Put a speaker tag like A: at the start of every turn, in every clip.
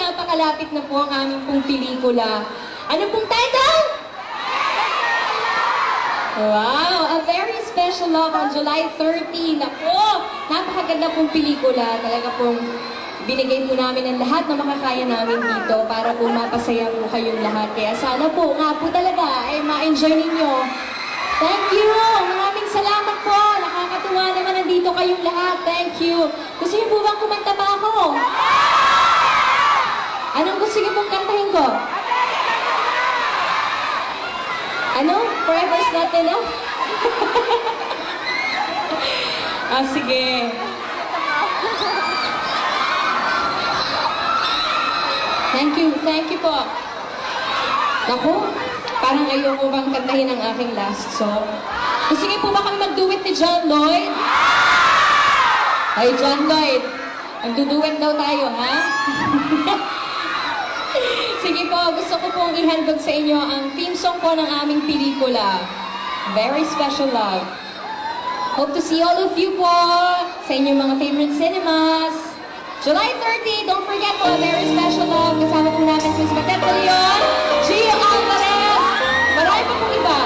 A: napakalapit na po ang aming pong pelikula. Ano pong title? Wow! A Very Special Love on July 30. Naku! Napakaganda pong pelikula. Talaga pong binigay po namin ang lahat na makakaya namin dito para po mapasaya po kayong lahat. Kaya sana po, nga po talaga, ay ma-enjoy ninyo. Thank you! Maraming salamat po! Nakakatuwa naman nandito kayong lahat. Thank you! Gusto niyo po bang kumanta pa ako? Anong gusto niyo pong kantahin ko? Ano? Forever's not enough? Sige. Thank you po. Naku, parang ayoko bang kantahin ang aking last song. Gusto niyo po ba kami mag-duet ni John Lloyd? Ay, John Lloyd, magduduet daw tayo, ha? Sige po, gusto ko pong ihandog sa inyo ang theme song po ng aming pelikula, Very Special Love. Hope to see all of you po sa inyong mga favorite cinemas. July 30, don't forget po, Very Special Love. Kasama po namin si Ms. Matet De Leon, Gio Alvarez, marami pa pong iba.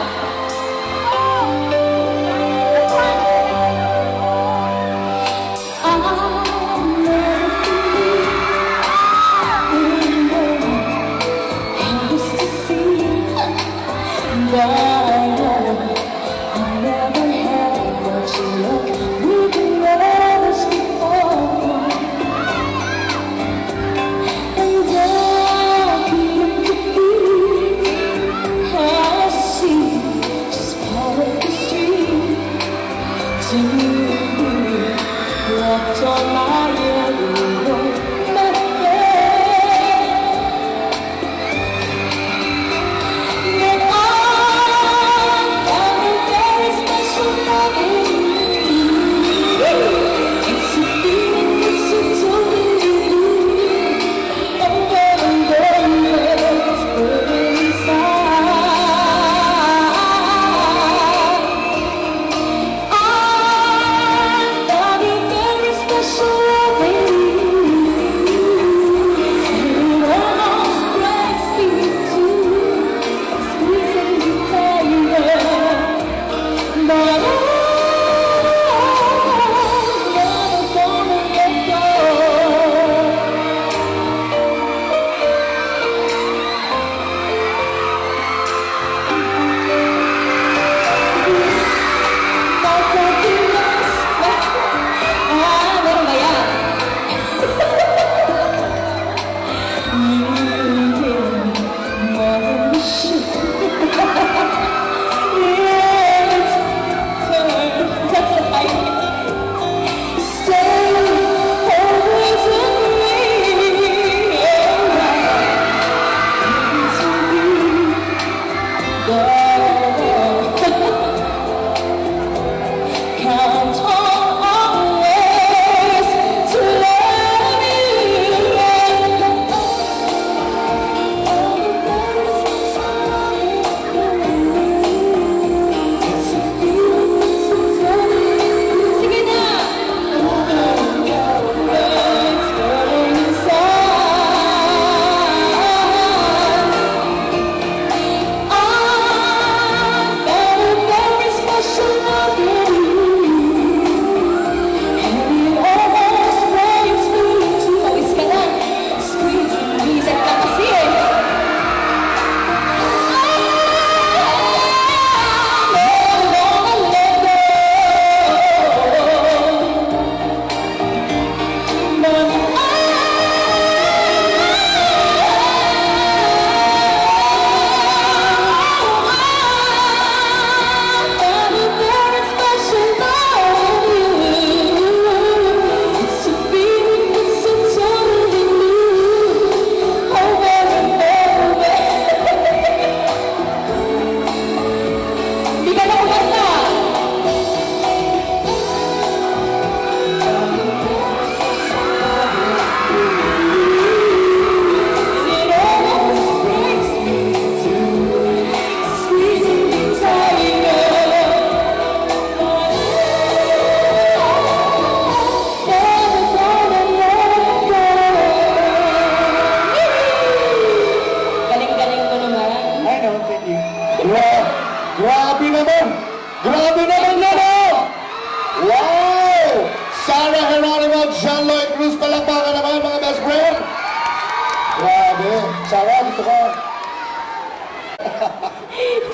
B: Sarah, dito ka.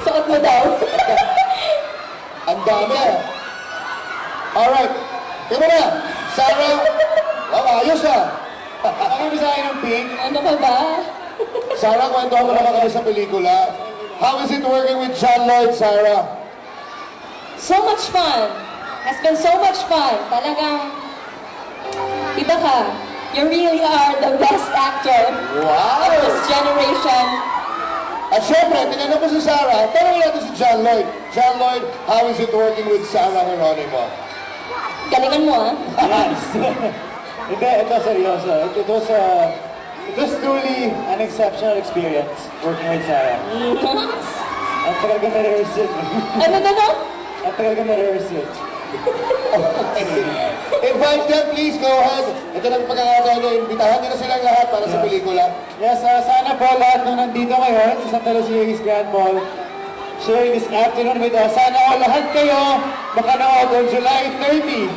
A: Suot mo daw.
B: Ang dami. Alright. Tingnan mo na. Sarah. Oh, ayos ah. Ano sa akin ng pink?
A: Ano ka ba?
B: Sarah, kwento mo naman kami sa pelikula. How is it working with John Lloyd, Sarah?
A: So much fun. Has been so much fun. Talagang, iba ka. You really are the best actor
B: Wow!
A: of this generation.
B: At syempre, tinanong ko si Sarah, tanong natin si John Lloyd. John Lloyd, how is it working with Sarah Geronimo?
A: Galingan mo, ah.
C: Yes. Hindi, ito seryoso. It was truly an exceptional experience working with Sarah. Ang tagal ko na-rehearse yun.
A: Ano na no?
C: Ang tagal ko na-rehearse yun.
B: Invite them, please, go ahead. Ito lang pagkakataon nyo, imbitahan nyo na silang lahat para sa pelikula.
C: Yes, sana po lahat nung nandito ngayon sa Santa Lucia East Grand Mall, sharing this afternoon with us. Sana all lahat kayo makanood on July 30